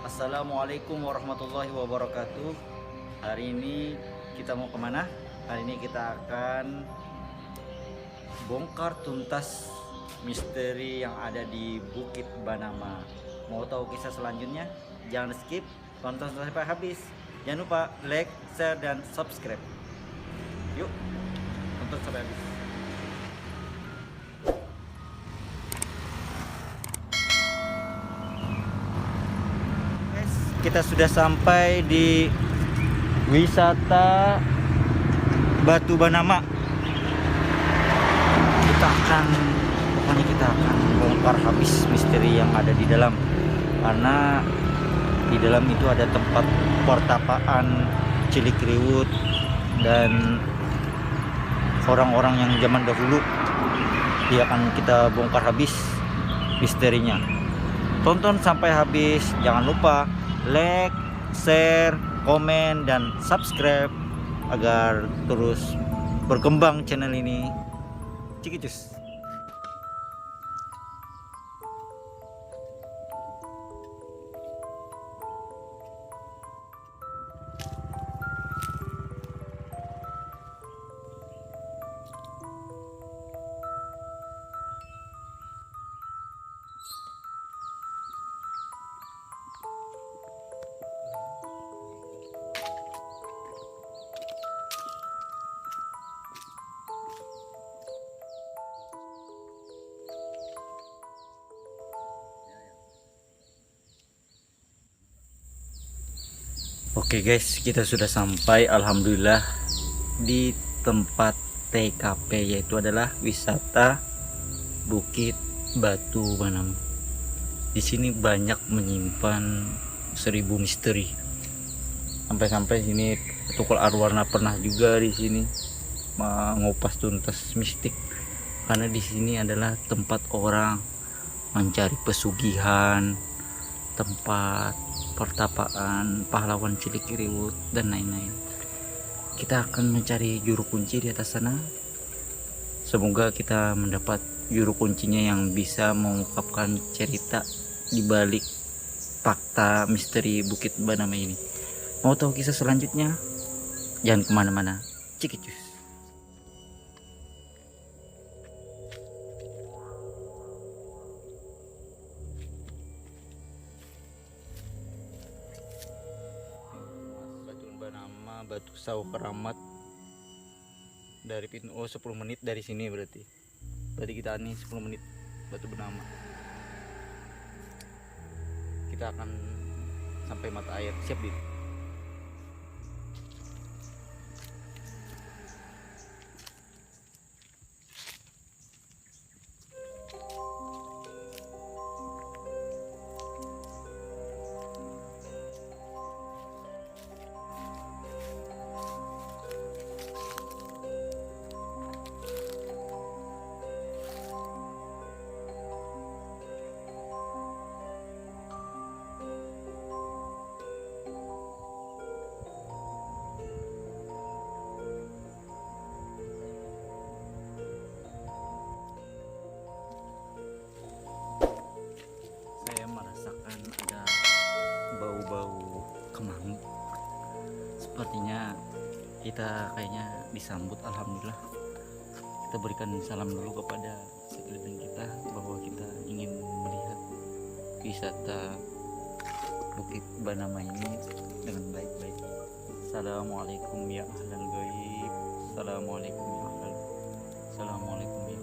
Assalamualaikum warahmatullahi wabarakatuh. Hari ini kita mau kemana? Hari ini kita akan bongkar tuntas misteri yang ada di Bukit Banama. Mau tahu kisah selanjutnya? Jangan skip, tonton sampai habis. Jangan lupa like, share, dan subscribe. Yuk, tonton sampai habis. Guys, kita sudah sampai di wisata Batu Banama. Pokoknya kita akan bongkar habis misteri yang ada di dalam, karena di dalam itu ada tempat pertapaan Cilik Kriwut dan orang-orang yang zaman dahulu. Dia akan kita bongkar habis misterinya. Tonton sampai habis, jangan lupa like, share, komen, dan subscribe agar terus berkembang channel ini. Cikicus. Oke guys, kita sudah sampai alhamdulillah di tempat TKP, yaitu adalah wisata Bukit Batu Banama. Di sini banyak menyimpan 1000 misteri. Sampai-sampai sini Tukul Arwarna pernah juga di sini mengupas tuntas mistik, karena di sini adalah tempat orang mencari pesugihan, tempat pertapaan pahlawan Cilik Kriwut dan lain-lain. Kita akan mencari juru kunci di atas sana. Semoga kita mendapat juru kuncinya yang bisa mengungkapkan cerita di balik fakta misteri Bukit Banama ini. Mau tahu kisah selanjutnya? Jangan kemana-mana. Cikicus. Batu Banama, Batu Sawu Keramat. Dari pintu 10 menit dari sini berarti. Tadi kita nih 10 menit Batu Banama. Kita akan sampai mata air. Siap, Dit? Saya merasakan ada bau-bau kemangi. Sepertinya kita kayaknya disambut, alhamdulillah. Kita berikan salam dulu kepada sekeliling kita bahwa kita ingin melihat wisata Bukit Banama ini dengan baik-baik. Assalamualaikum ya ahlal gaib. Assalamualaikum ya ahlal. Assalamualaikum ya.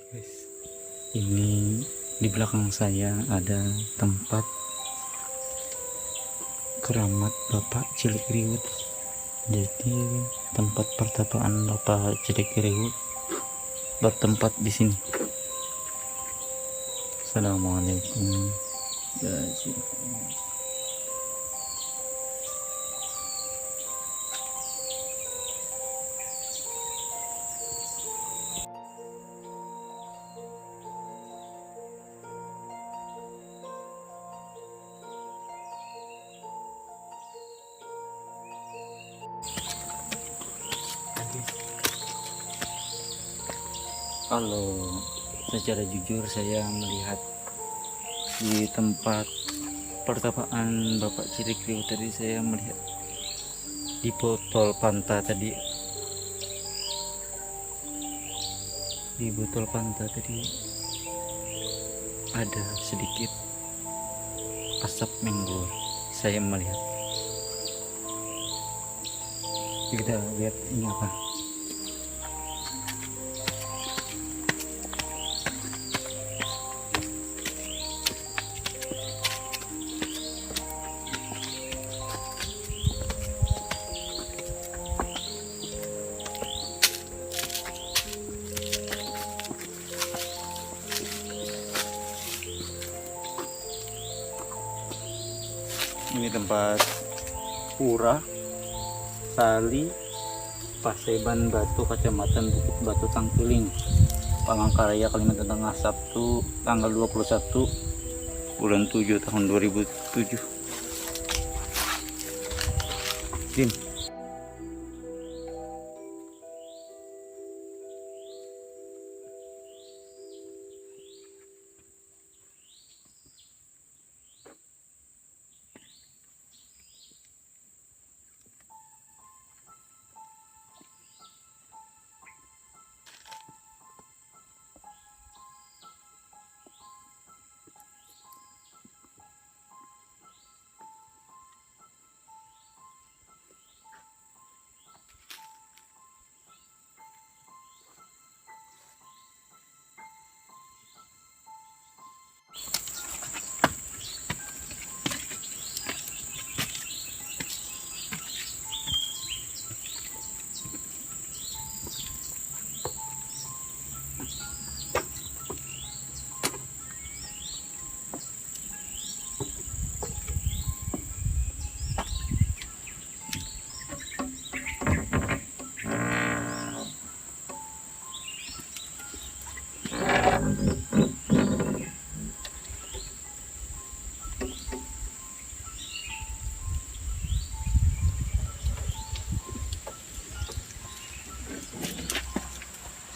Guys, ini di belakang saya ada tempat keramat Bapak Cilik Riwut. Jadi tempat pertapaan Bapak Cilik Riwut bertempat di sini. Assalamualaikum. Kalau secara jujur saya melihat di tempat pertapaan Bapak Cilik Riwut tadi, saya melihat di botol Fanta tadi, ada sedikit asap menggol. Saya melihat, kita lihat ini apa. Ini tempat Pura Sali Paseban Batu, Kecamatan Bukit Batu, Tangkuling, Palangkaraya, Kalimantan Tengah, Sabtu tanggal 21 bulan 7 tahun 2007. Dim.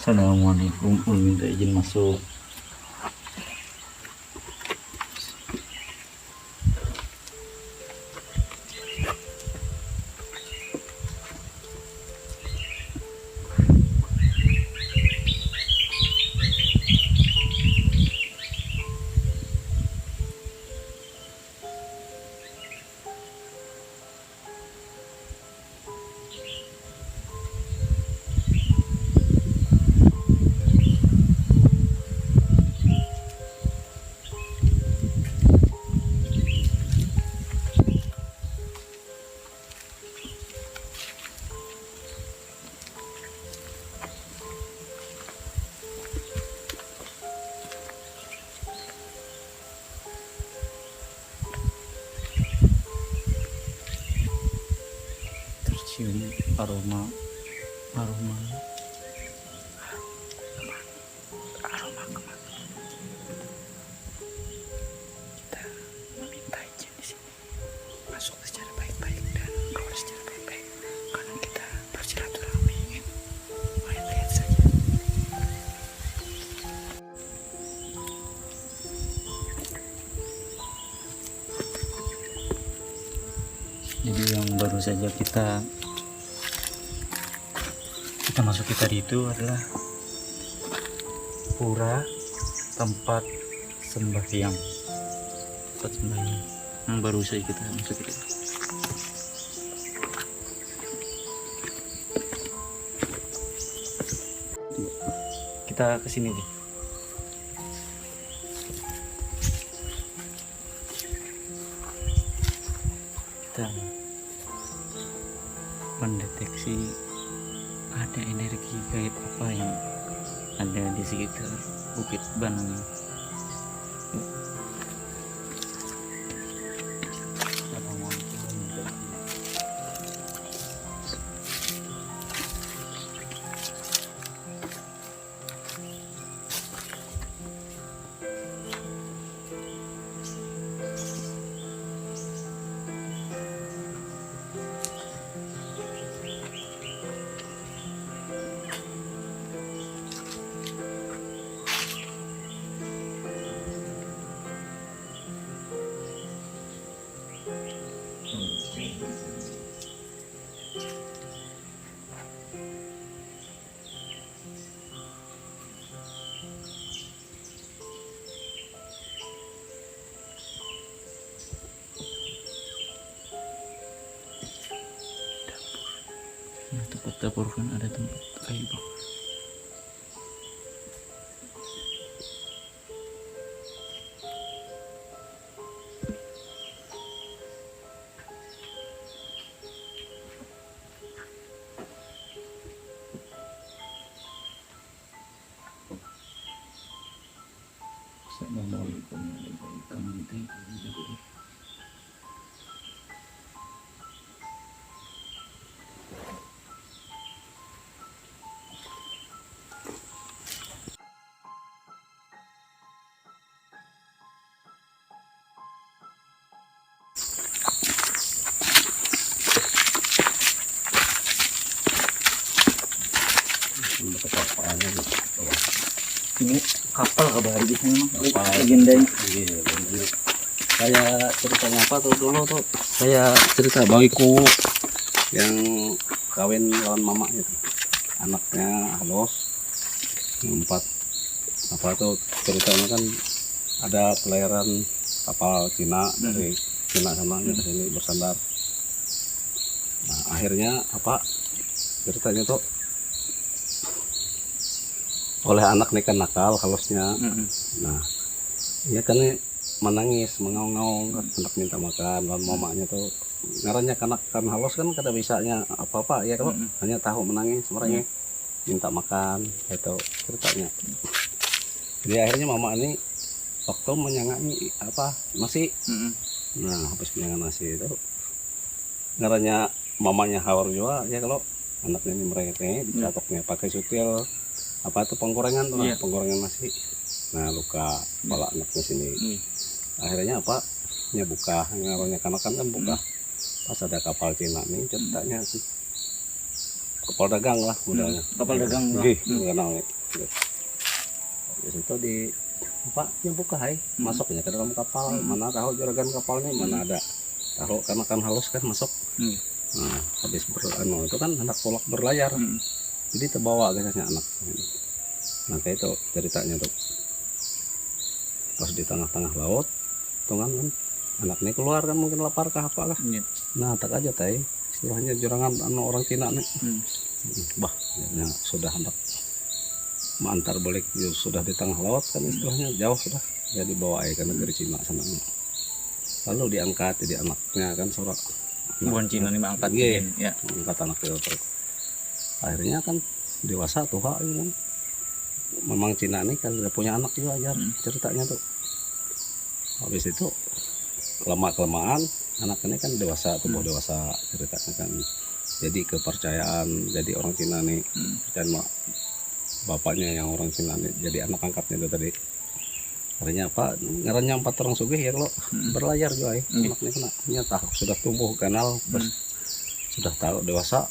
Assalamualaikum, minta izin masuk. Tercium aroma kematian. Kita meminta izin di sini, masuk secara baik-baik dan keluar secara baik-baik, karena kita bersilaturahmi, ingin lihat saja. Jadi yang baru saja kita masuki tadi itu adalah pura tempat sembahyang, yang baru saja kita masuki. Kita kesini deh. kita mendeteksi ada energi gaib apa yang ada di sekitar Bukit Banung ini. Nah, tempat dapur kan ada tempat kayu bakar. Assalamualaikum warahmatullahi wabarakatuh. Ini kapal kabar di sini mah legendanya. Saya ceritanya apa tuh dulu tuh, saya cerita bawiku yang kawin lawan mamanya tuh. Anaknya halus 4 apa tuh ceritanya kan ada pelayaran kapal Cina dari Cina sana ke sini bersandar. Nah, akhirnya apa ceritanya tuh oleh anak nih kan nakal halusnya. Nah ya kan menangis mengaung-ngaung anak minta makan lawan mamanya tuh ngarannya kanak kan halus kan kada bisanya apa-apa ya kalau hanya tahu menangis mereka minta makan itu ceritanya. Jadi akhirnya mama ini waktu menyangai apa nasi. Nah habis menyangai nasi itu ngarannya mamanya hawar juga ya kalau anaknya ini mereka dicatoknya pakai sutil apa itu penggorengan tuh penggorengan nasi. Nah luka kepala anaknya sini. Akhirnya apa nya buka ngarannya kanakan kan buka pas ada kapal Cina nih ceritanya kapal dagang lah modalnya Kapal dagang lah. kenal di situ di apa nya buka masuknya ke dalam kapal. Mana tahu juragan kapalnya mana ada tahu karena kan halus kan masuk. Nah habis itu kan anak tolak berlayar. Jadi terbawa biasanya anak. Nah kayak itu ceritanya tuh pas di tengah-tengah laut tuh kan anaknya keluar kan mungkin lapar kah apa kah. Nah tak aja teh istilahnya jurangan orang Cina nih. Bah ya, sudah hendak mengantar balik sudah di tengah laut kan istilahnya jauh sudah jadi bawa ke negeri Cina sana. Lalu diangkat jadi anaknya kan seorang Bukan Cina nih angkat ya angkat anak itu. Akhirnya kan dewasa tuh kan memang Cina nih kan udah punya anak juga ajar ceritanya tuh. Habis itu kelamaan anak ini kan dewasa tumbuh dewasa ceritanya kan jadi kepercayaan jadi orang Cina nih dan bapaknya yang orang Cina nih jadi anak angkatnya itu tadi. Akhirnya apa ngarannya 4 orang sugih ya kalau berlayar juga anaknya kena nyata sudah tumbuh kenal sudah tahu dewasa.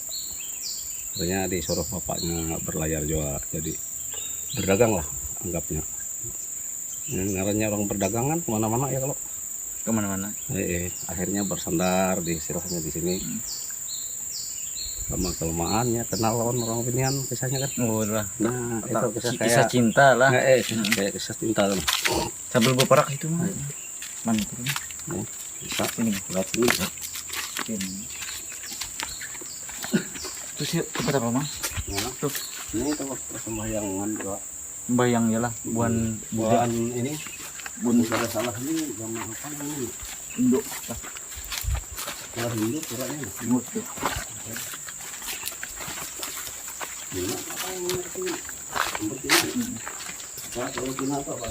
Akhirnya disuruh bapaknya berlayar juga jadi berdagang lah anggapnya. Ngarannya orang perdagangan kemana-mana ya kalau kemana-mana. Akhirnya bersandar di istilahnya di sini. Lama kelemaannya kenal lawan orang pinian kisahnya kan. Lah. Nah itu kisah cinta lah. Kayak kisah cinta kan. Sambil berperak itu mah. Mana itu? Bisa Ini lewat sini. ini. Terus yuk tempat apa mah? Tuh ini tuh persembahyangan juga. Bayang ya lah buan ini bun salah ini zaman apa ini induk Keluar dulu suratnya. Imut tuh. Cina apa yang ngerti? Seperti ini. Nah, kalau Cina apa Pak?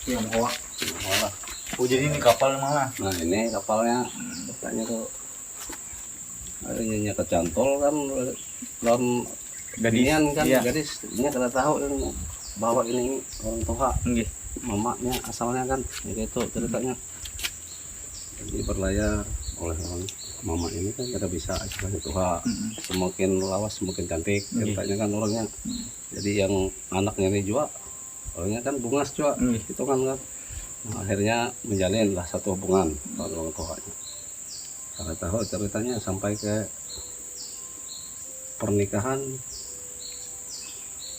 Yang hoak. Malah. Oh jadi ini kapal malah. Nah ini kapalnya, katanya tuh akhirnya kecantol kan dalam gadian kan, iya. gadis ini kada tahu yang bawa ini orang tua Nggih. mamanya asalnya kan itu ceritanya. Jadi berlayar oleh orang mama ini kan kada bisa istilahnya tua, semakin lawas semakin cantik ceritanya kan orangnya. Jadi yang anaknya ini juga orangnya kan bungas juga itu kan. Nah, akhirnya menjalin lah satu hubungan dengan orang tuanya. Karena tahu ceritanya sampai ke pernikahan,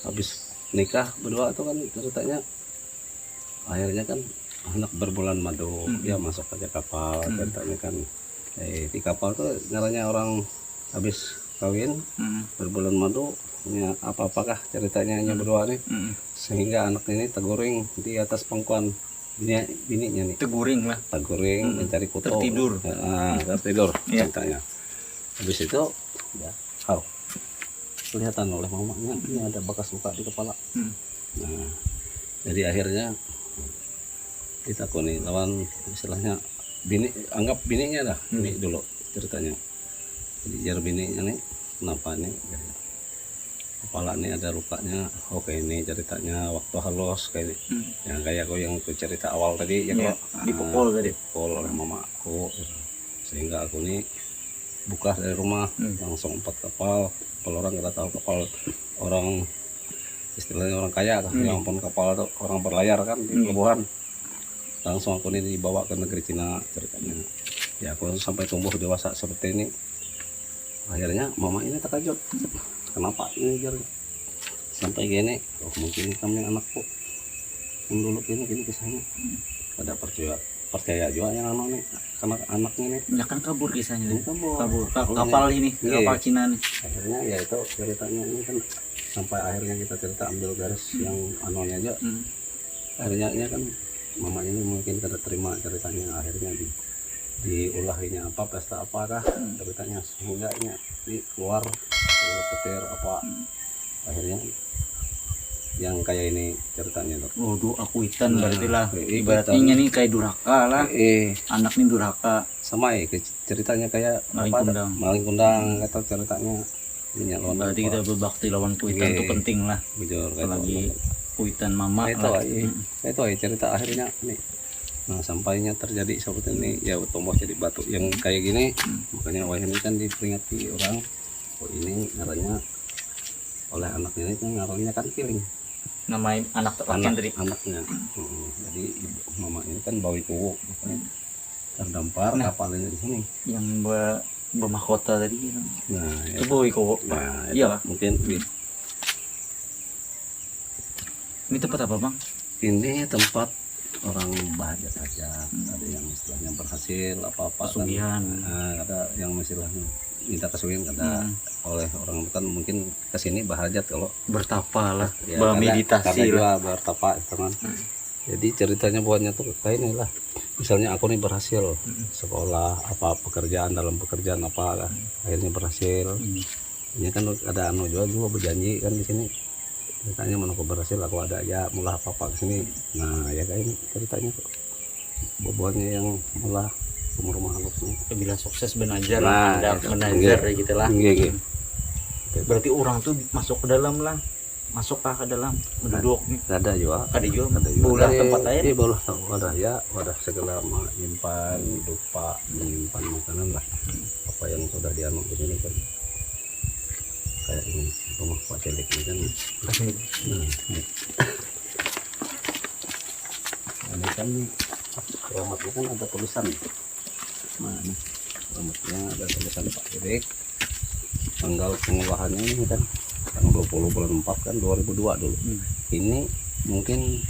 habis nikah berdua itu kan ceritanya akhirnya kan anak berbulan madu, dia masuk aja kapal ceritanya kan. Di kapal tuh nyaranya orang habis kawin berbulan madu punya apa-apakah ceritanya hanya berdua nih, sehingga anak ini terguring di atas pangkuan bininya nih, Teguring lah. terguring mencari kutu, Tertidur. tertidur Iya. ceritanya. Habis itu ya kelihatan oleh mamanya ini ada bekas luka di kepala. Nah jadi akhirnya ditakoni lawan istilahnya bini, anggap bininya dah bini dulu ceritanya. Jadi jar bininya nih kenapa nih kepala ini ada lukanya, oke ini ceritanya waktu halus kayak ini. Yang kayak aku yang aku cerita awal tadi ya, kalau dipukul tadi. dipukul oleh mama aku, sehingga aku nih buka dari rumah langsung 4 kapal. Kalau orang nggak tahu kapal orang istilahnya orang kaya kan, yang pun kapal itu orang berlayar kan di pelabuhan. Langsung aku ini dibawa ke negeri Cina ceritanya. Ya aku sampai tumbuh dewasa seperti ini. Akhirnya mama ini terkejut. Kenapa ini jar sampai gini? Oh mungkin kami anakku yang dulu gini kisahnya. Ada percaya juga yang anak nih, karena anaknya nih. Ya kan kabur kisahnya. Kabur. Kapal ini, kapal Cina nih. Akhirnya ya itu ceritanya ini kan sampai akhirnya kita cerita ambil garis yang anunya aja. Akhirnya ini kan mama ini mungkin kada terima ceritanya, akhirnya diulahinya apa pesta apakah ceritanya, sehingga ini keluar petir apa. Akhirnya yang kayak ini ceritanya tuh. Waduh, akuitan berarti lah. Ibaratnya Ibaratnya nih kayak durhaka lah. Anak nih durhaka. Sama ya ceritanya kayak Maling apa, kundang. maling kundang kata ceritanya. Ini lawan Berarti kita berbakti lawan kuitan itu penting lah. bujur Apalagi kuitan mama itu lah. itu cerita akhirnya nih. Nah sampainya terjadi seperti ini ya tombol jadi batu yang kayak gini. Makanya wah ini kan diperingati orang, oh ini ngarannya oleh anaknya ini kan ngarannya kan kiling, Nama anak tadi. anaknya. Jadi mama ini kan bawa itu terdampar kapalnya di sini. Yang bermahkota tadi. Nah Itu boy kok. nah Iya lah. mungkin Ini tempat apa bang? ini tempat orang bahagia saja. Ada yang istilahnya berhasil apa-apa Pesugihan. kan. Ada yang istilahnya minta kesulitan ada oleh orang kan mungkin kesini bahajat kalau Bertapa lah. ya, Bermeditasi lah. juga bertapa teman. Jadi ceritanya buatnya tuh kayak inilah. Misalnya aku nih berhasil sekolah apa pekerjaan dalam pekerjaan apa akhirnya berhasil. Ini kan ada anu juga berjanji kan di sini. Ceritanya mana aku berhasil aku ada ya mulai apa ke sini. Nah ya kayak ini ceritanya tuh. Buatnya yang mulai rumah halus nih. Bila sukses benajar Nah, lah. itu. Benajar gitu lah. Iya. Berarti orang tuh masuk ke dalam lah. Masuklah ke dalam menduduk nih. Ada juga. Ada juga. Ada juga. Bola tempat lain. Iya bola wadah ya wadah segala menyimpan lupa menyimpan makanan lah. Apa yang sudah dianu di sini kan. Kayak ini rumah Pak Celik ini kan. Ini kan keramatnya kan ada tulisan. Nah, ini keramatnya ada tulisan Pak Celik. Tanggal pengolahannya ini kan tanggal 20 bulan 4 kan 2002 dulu. Ini mungkin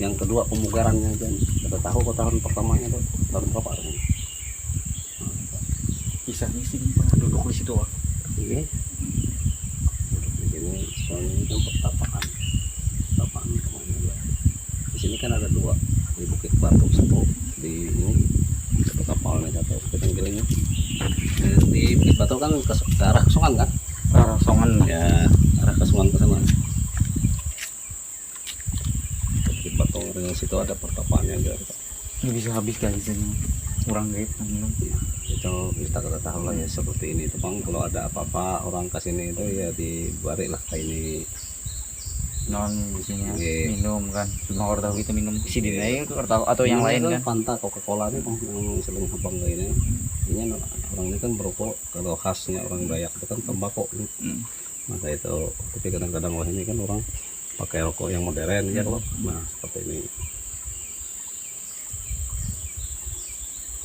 yang kedua pemugarannya aja. Kita tahu kok tahun pertamanya tuh tahun berapa kan? Kisahnya sih pernah duduk di situ. Ini duduk di sini soalnya ini kan pertapaan kemana ya. Di sini kan ada dua di Bukit Batu satu di ini satu kapalnya satu ketenggelingnya Di Bukit Batu kan ke arah Kesungan kan? Arah Songan. Ya, arah Kesungan ke sana. Bukit Batu dari situ ada pertopannya juga. Ini bisa habis kali sini. Kurang gitu minum. Itu kita kata tahu lah ya seperti ini tuh bang. Kalau ada apa-apa orang ke sini itu ya dibalik lah kayak ini. Non di sini Iya. minum kan. Cuma orang tahu kita minum si Dinai tahu atau yang lain kan. Fanta, Coca-Cola ini bang yang sering abang kayak ini. Ini orang ini kan merokok, kalau khasnya orang Dayak itu kan tembakau. Maka itu, tapi kadang-kadang wah ini kan orang pakai rokok yang modern ya loh. Nah seperti ini.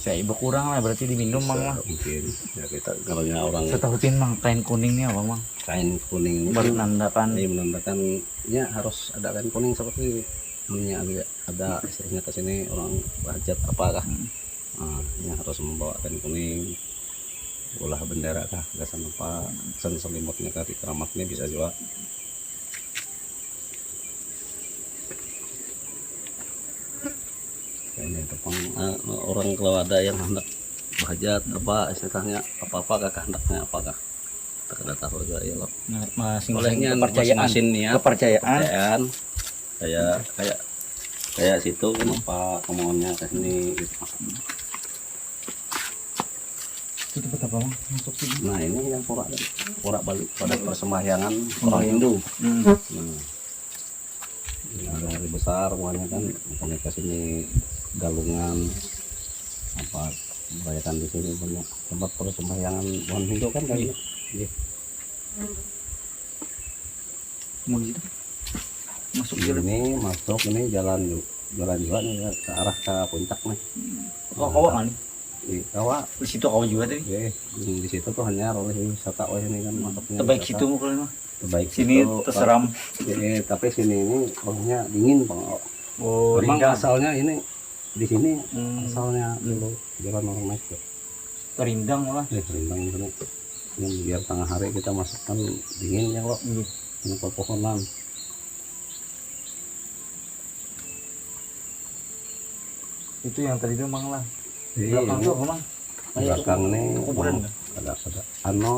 Saya ibu kurang lah berarti diminum mang lah. Mungkin ya kita kalau orang Setahutin mang kain kuningnya apa mang? kain kuning ini Baru nandakan. ini menandakan ya harus ada kain kuning seperti ini ada istilahnya ke sini orang hajat apakah. Nah, ini harus membawa kain kuning, bola bendera kah, gasan apa, selimutnya kah, keramatnya bisa juga. Kayaknya itu orang kalau ada yang hendak berhajat apa istilahnya apa kah hendaknya apakah kita kada tahu juga ya loh. Masing-masing Olehnya kepercayaan. masing-masing niat, Kepercayaan. kayak kayak kayak situ kenapa kemauannya ke sini gitu. Itu tempat apa mang? Masuk sini. Nah ini yang pura balik pada persembahyangan orang Hindu. Nah, ini ada hari besar pokoknya kan makanya ke sini galungan apa merayakan di sini banyak tempat persembahyangan orang Hindu kan kayak gitu. Mau di situ. Masuk jalan. Ini masuk ini jalan juga nih ke arah ke puncak nih. Kau kan nih. Di kawah Di situ kau juga tadi. di situ tuh hanya oleh wisata ini kan masuknya Terbaik wisata. situ mau kalau Terbaik sini situ, terseram. tapi sini ini orangnya dingin bang. Oh, Memang rindang. asalnya ini di sini asalnya Hmm. dulu jalan orang naik tuh. Rindang malah. Rindang ini yang biar tengah hari kita masukkan dingin ya kok. Ini pepohonan. Itu yang tadi itu mang lah. Iya, Belakang tuh apa mang? belakang ini kuburan kan? ada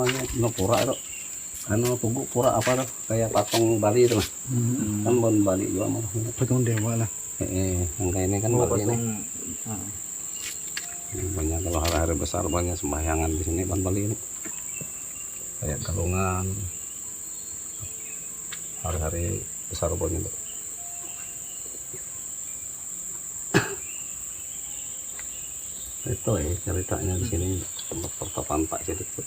ini pura itu tugu pura apa tuh kayak patung Bali itu kan bon Bali juga mah Patung dewa lah. yang kayak ini kan Oh, Bali ini patung. banyak kalau hari-hari besar banyak sembahyangan di sini bon Bali ini kayak galungan hari-hari besar banyak itu. Itu ya ceritanya di sini tempat pertopan Pak sedikit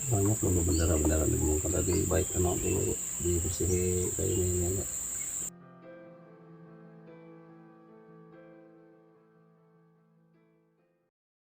banyak dulu bendera-bendera di gunung kada di baik kenal dulu dibersihi kayak ini ya.